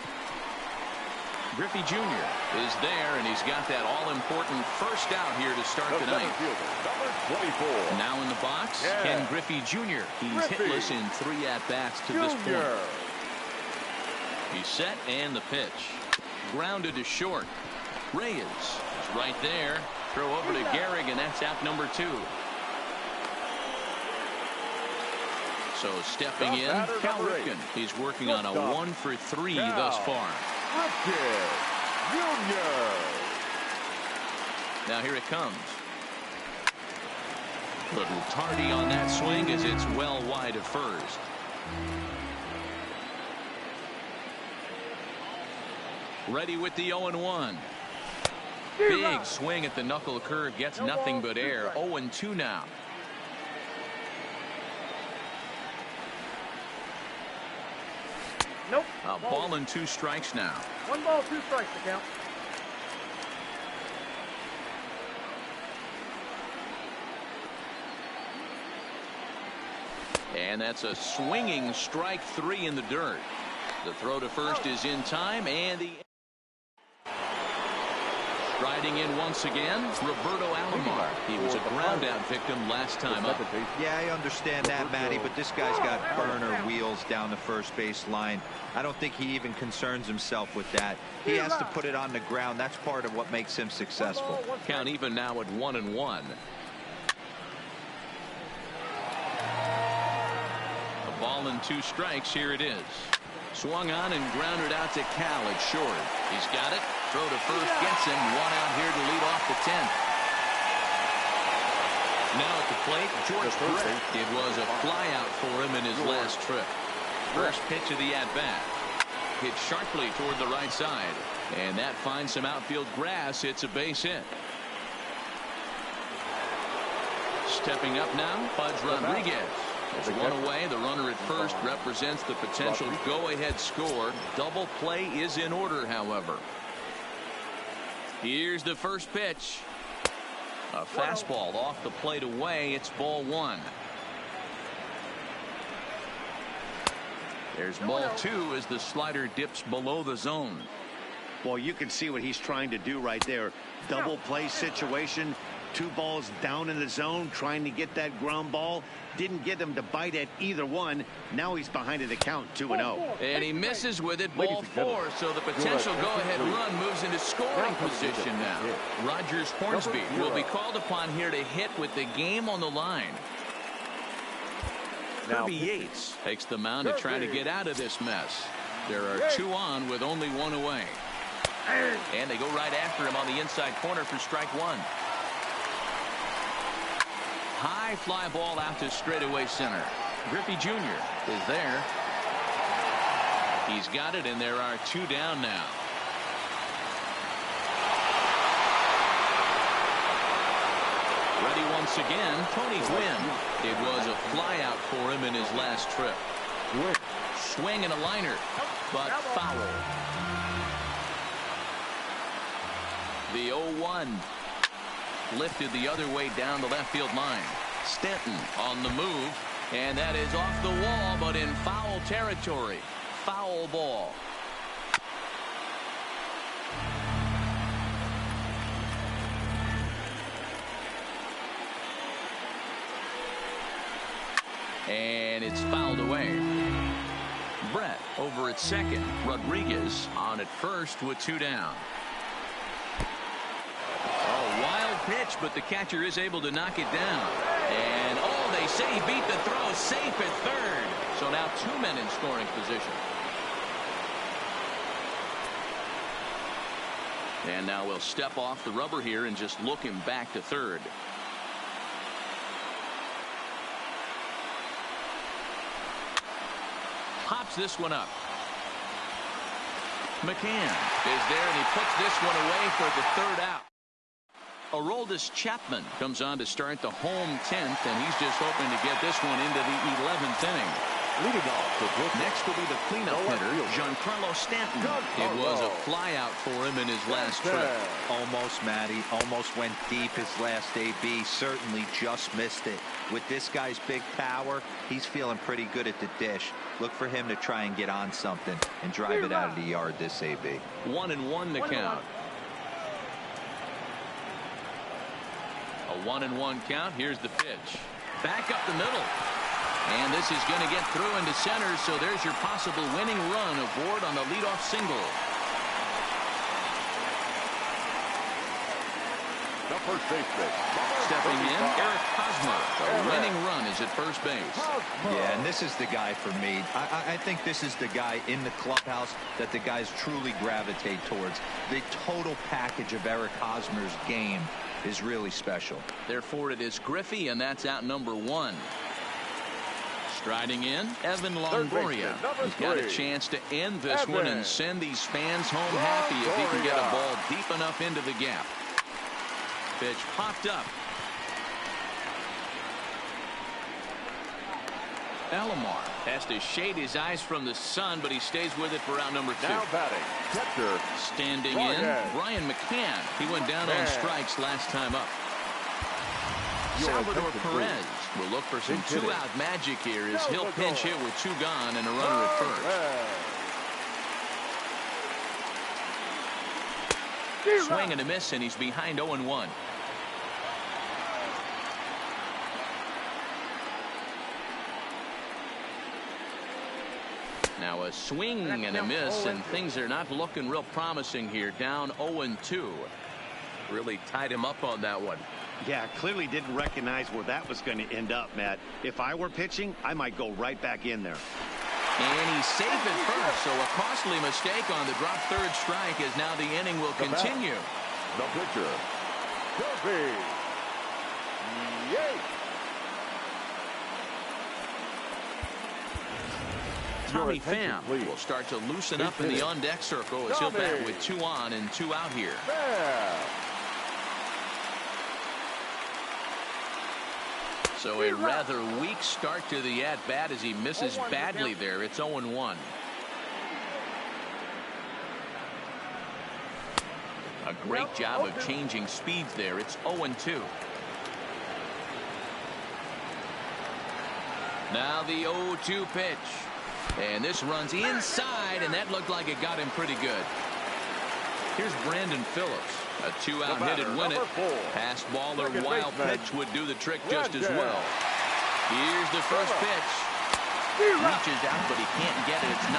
Griffey Jr. is there, and he's got that all-important first out here to start the ninth. Now in the box, Ken Griffey Jr. He's hitless in 3 at-bats to this point. He's set, and the pitch. Grounded to short. Reyes is right there. Throw over to Gehrig, and that's out number 2. So stepping in, Cal Ripken. He's working on a 1-for-3 thus far. Now here it comes. Little tardy on that swing as it's well wide of first. Ready with the 0-1. Big swing at the knuckle curve, gets nothing but air. 0-2 now. Nope. A ball and 2 strikes now. 1 ball, 2 strikes to count. And that's a swinging strike 3 in the dirt. The throw to first is in time, and the riding in once again, Roberto Alomar. He was a ground out victim last time up. Yeah, I understand that, Matty, but this guy's got burner wheels down the first base line. I don't think he even concerns himself with that. He has to put it on the ground. That's part of what makes him successful. Count even now at 1-1. A ball and 2 strikes. Here it is. Swung on and grounded out to Cal at short. He's got it. Throw to first gets him. 1 out here to lead off the 10th. Now at the plate, George Brett. It was a flyout for him in his last trip. First pitch of the at-bat. Hit sharply toward the right side. And that finds some outfield grass. It's a base hit. Stepping up now, Pudge Rodriguez. There's 1 away. The runner at first represents the potential go-ahead score. Double play is in order, however. Here's the first pitch. A fastball off the plate away. It's ball 1. There's ball 2 as the slider dips below the zone. Well, you can see what he's trying to do right there. Double play situation. 2 balls down in the zone, trying to get that ground ball. Didn't get him to bite at either one. Now he's behind in the count, 2-0. And he misses with it, ball 4. So the potential go-ahead run moves into scoring position now. Rogers Hornsby will be called upon here to hit with the game on the line. Kirby Yates takes the mound to try to get out of this mess. There are 2 on with only 1 away. And they go right after him on the inside corner for strike one. High fly ball out to straightaway center. Griffey Jr. is there. He's got it, and there are two down now. Ready once again, Tony Gwynn. It was a fly out for him in his last trip. Swing and a liner, but foul. The 0-1 lifted the other way down the left field line. Stanton on the move, and that is off the wall, but in foul territory. Foul ball. And it's fouled away. Brett over at second. Rodriguez on at first with two down. Oh, wild pitch, but the catcher is able to knock it down. And, oh, they say he beat the throw. Safe at third. So now two men in scoring position. And now we'll step off the rubber here and just look him back to third. Pops this one up. McCann is there, and he puts this one away for the third out. Aroldis Chapman comes on to start the home 10th, and he's just hoping to get this one into the 11th inning. Leading off next will be the cleanup hitter, Giancarlo Stanton. It was a fly out for him in his last trip. Almost, Matty. Almost went deep his last AB. Certainly just missed it. With this guy's big power, he's feeling pretty good at the dish. Look for him to try and get on something and drive it out of the yard this AB. 1-1 the count. A 1-1 count. Here's the pitch. Back up the middle. And this is going to get through into center, so there's your possible winning run aboard on the leadoff single. the first baseman. Stepping in, Eric Hosmer. The winning run is at first base. Yeah, and this is the guy for me. I think this is the guy in the clubhouse that the guys truly gravitate towards. The total package of Eric Hosmer's game is really special. Therefore, it is Griffey, and that's out number one. Striding in, Evan Longoria. He's got a chance to end this one and send these fans home happy if he can get a ball deep enough into the gap. Pitch popped up. Alomar has to shade his eyes from the sun, but he stays with it for out number two. Now batting, catcher. Standing in, Brian McCann. He went down on strikes last time up. Salvador Perez will look for some two-out magic here as he'll pinch hit with two gone and a runner at first. Swing and a miss, and he's behind 0-1. Now a swing and a miss, and things are not looking real promising here. Down 0-2. Really tied him up on that one. Yeah, clearly didn't recognize where that was going to end up, Matt. If I were pitching, I might go right back in there. And he's safe at first, so a costly mistake on the drop third strike as now the inning will continue. The pitcher, Griffey. Yay! Tommy Pham will start to loosen up in the on-deck circle as he'll bat with two on and two out here. So a rather weak start to the at-bat as he misses badly there. It's 0-1. A great job of changing speeds there. It's 0-2. Now the 0-2 pitch. And this runs inside, and that looked like it got him pretty good. Here's Brandon Phillips. A two-out hit and win it. Pass ball or wild pitch would do the trick just as well. Here's the first pitch. Reaches out, but he can't get it. It's 0-1.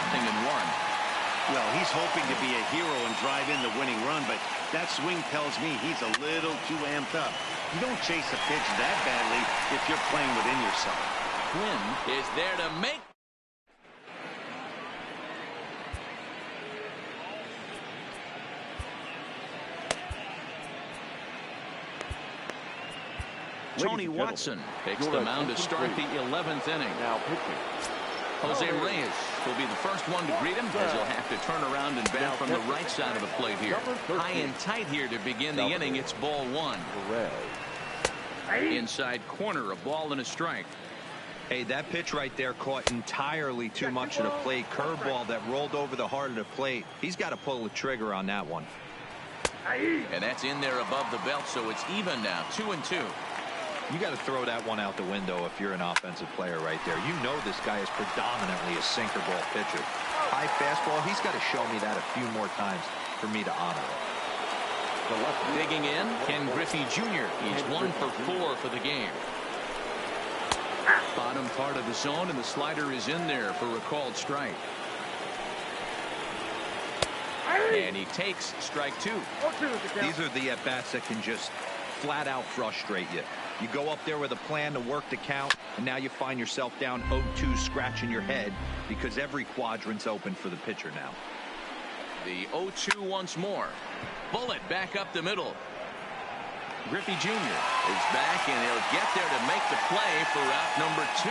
Well, he's hoping to be a hero and drive in the winning run, but that swing tells me he's a little too amped up. You don't chase a pitch that badly if you're playing within yourself. Quinn is there to make. Tony Watson takes the mound to start the 11th inning. Now pitching. Jose Reyes will be the first one to greet him, as he'll have to turn around and bat from the right side of the plate here. High and tight here to begin the inning. It's ball one. Inside corner, a ball and a strike. Hey, that pitch right there caught entirely too much of the plate. Curveball that rolled over the heart of the plate. He's got to pull the trigger on that one. And that's in there above the belt, so it's even now, 2-2. You got to throw that one out the window if you're an offensive player right there. You know this guy is predominantly a sinker ball pitcher. High fastball, he's got to show me that a few more times for me to honor it. Digging in, Ken Griffey Jr. He's 1 for 4 for the game. Bottom part of the zone, and the slider is in there for a called strike. And he takes strike 2. These are the at-bats that can just flat out frustrate you. You go up there with a plan to work the count, and now you find yourself down 0-2 scratching your head because every quadrant's open for the pitcher now. The 0-2 once more. Bullet back up the middle. Griffey Jr. is back, and he'll get there to make the play for out number 2.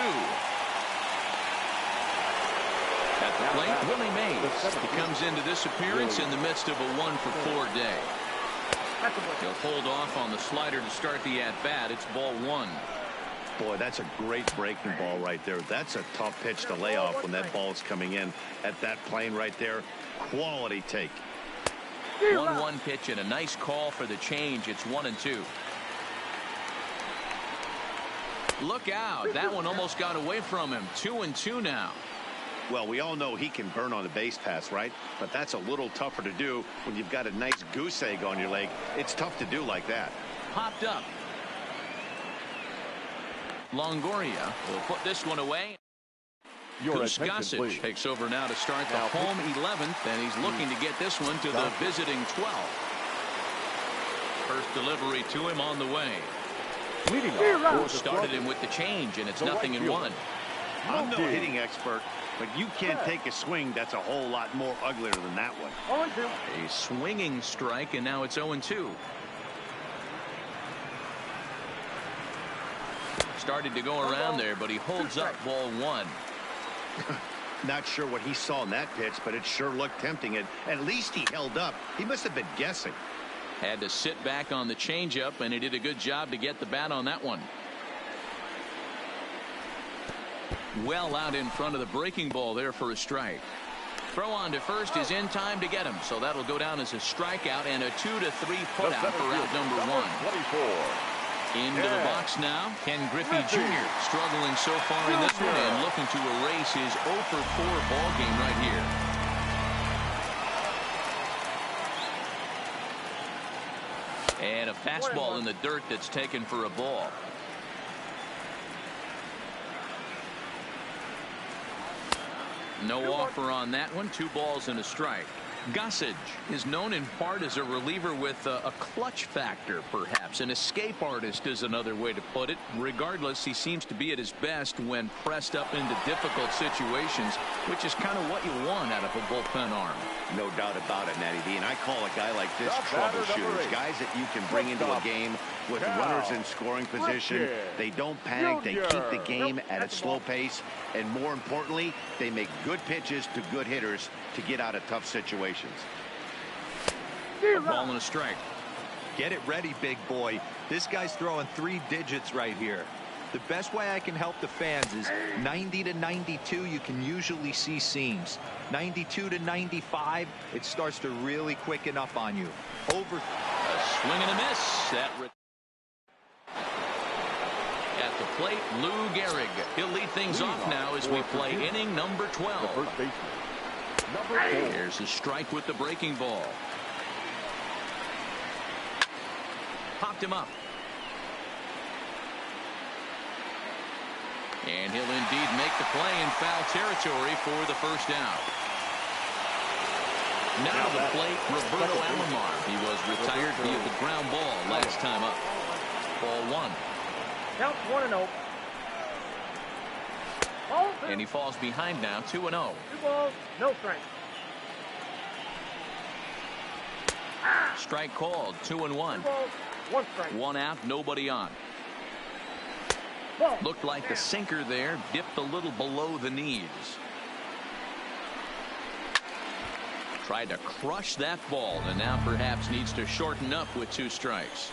At the plate, Willie Mays. He comes into this appearance in the midst of a 1 for 4 day. He'll hold off on the slider to start the at-bat. It's ball 1. Boy, that's a great breaking ball right there. That's a tough pitch to lay off when that ball's coming in at that plane right there. Quality take. 1-1 pitch and a nice call for the change. It's 1-2. Look out. That one almost got away from him. 2-2 now. Well, we all know he can burn on the base pass, right? But that's a little tougher to do when you've got a nice goose egg on your leg. It's tough to do like that. Popped up. Longoria will put this one away. Gossage takes over now to start the home 11th, and he's looking to get this one to the visiting 12th. First delivery to him on the way. Started him with the change, and it's 0-1. I'm no hitting expert, but you can't take a swing that's a whole lot more uglier than that one. A swinging strike, and now it's 0-2. Started to go around there, but he holds up ball 1. Not sure what he saw in that pitch, but it sure looked tempting. At least he held up. He must have been guessing. Had to sit back on the changeup, and he did a good job to get the bat on that one. Well out in front of the breaking ball there for a strike. Throw on to first is in time to get him, so that'll go down as a strikeout and a 2-3 putout for out number 1. 24. Into the box now, Ken Griffey Jr. struggling so far in this one and looking to erase his 0 for 4 ball game right here. And a fastball in the dirt that's taken for a ball. No offer on that one. 2 balls and a strike. Gossage is known in part as a reliever with a clutch factor, perhaps. An escape artist is another way to put it. Regardless, he seems to be at his best when pressed up into difficult situations, which is kind of what you want out of a bullpen arm. No doubt about it, Matty B. And I call a guy like this troubleshooters. Guys that you can bring into a game with runners in scoring position. They don't panic. They keep the game at a slow pace. And more importantly, they make good pitches to good hitters to get out of tough situations. A ball and a strike. Get it ready, big boy. This guy's throwing 3 digits right here. The best way I can help the fans is 90 to 92. You can usually see seams. 92 to 95. It starts to really quicken up on you. Over. A swing and a miss. At the plate, Lou Gehrig. He'll lead things off now as we play inning number 12. Here's a strike with the breaking ball. Popped him up. And he'll indeed make the play in foul territory for the first out. Now to the plate, Roberto Alomar. He was retired via the ground ball last time up. Ball 1. Count 1-0. And he falls behind now, 2-0. 2 balls, no strikes. Strike called, 2-1. 2 balls, 1 strike. 1 out, nobody on. Looked like the sinker there dipped a little below the knees. Tried to crush that ball, and now perhaps needs to shorten up with 2 strikes.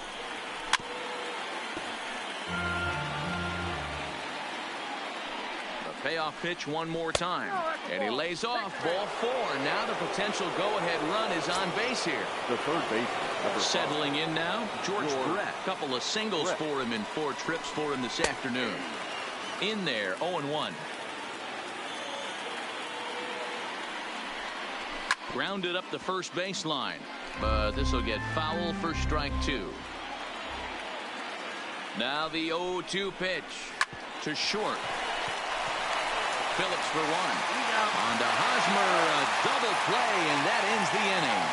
The payoff pitch one more time, and he lays off ball 4. Now the potential go-ahead run is on base here. The third baseman. Settling in now, George Brett. Couple of singles for him in 4 trips for him this afternoon. In there, 0-1. Grounded up the first baseline, but this will get foul for strike 2. Now the 0-2 pitch to short. Phillips for 1. On to Hosmer, a double play, and that ends the inning.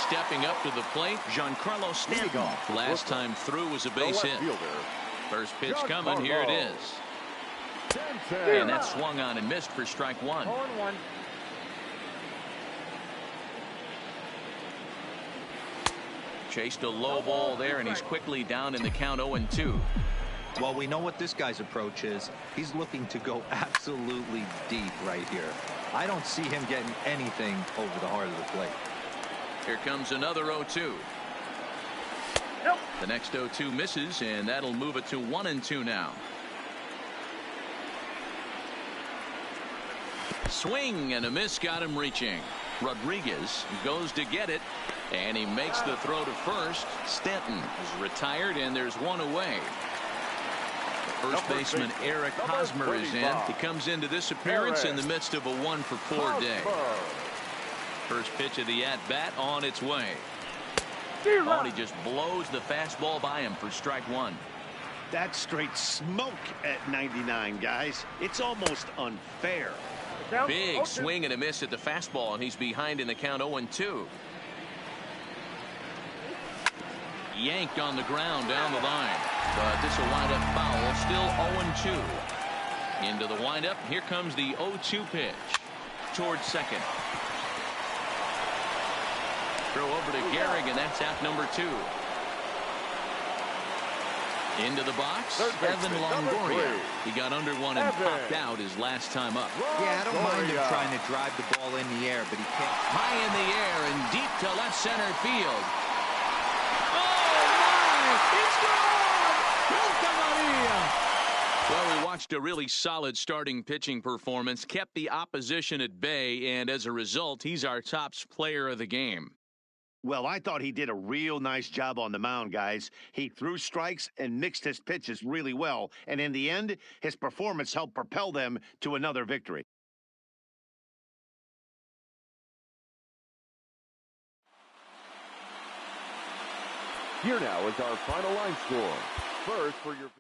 Stepping up to the plate, Giancarlo Stanton. Last time through was a base hit. First pitch coming, here it is. And that swung on and missed for strike 1. 0-1. Chased a low ball there, and he's quickly down in the count 0-2. Well, we know what this guy's approach is. He's looking to go absolutely deep right here. I don't see him getting anything over the heart of the plate. Here comes another 0-2. Nope. The next 0-2 misses, and that'll move it to 1-2 now. Swing and a miss got him reaching. Rodriguez goes to get it, and he makes the throw to first. Stanton is retired, and there's 1 away. First baseman Eric Hosmer is in. He comes into this appearance in the midst of a 1-for-4 day. First pitch of the at-bat on its way. Oh, and he just blows the fastball by him for strike 1. That's straight smoke at 99, guys. It's almost unfair. Big swing and a miss at the fastball, and he's behind in the count 0-2. Yanked on the ground down the line, but this will wind up foul. Still 0-2. Into the windup. Here comes the 0-2 pitch towards second. Throw over to Gehrig, and that's out number 2. Into the box, Evan Longoria. He got under one and popped out his last time up. Yeah, I don't mind him trying to drive the ball in the air, but he can't. High in the air and deep to left center field. Oh, my! It's gone! Well, we watched a really solid starting pitching performance, kept the opposition at bay, and as a result, he's our top player of the game. Well, I thought he did a real nice job on the mound, guys. He threw strikes and mixed his pitches really well. And in the end, his performance helped propel them to another victory. Here now is our final line score. First for your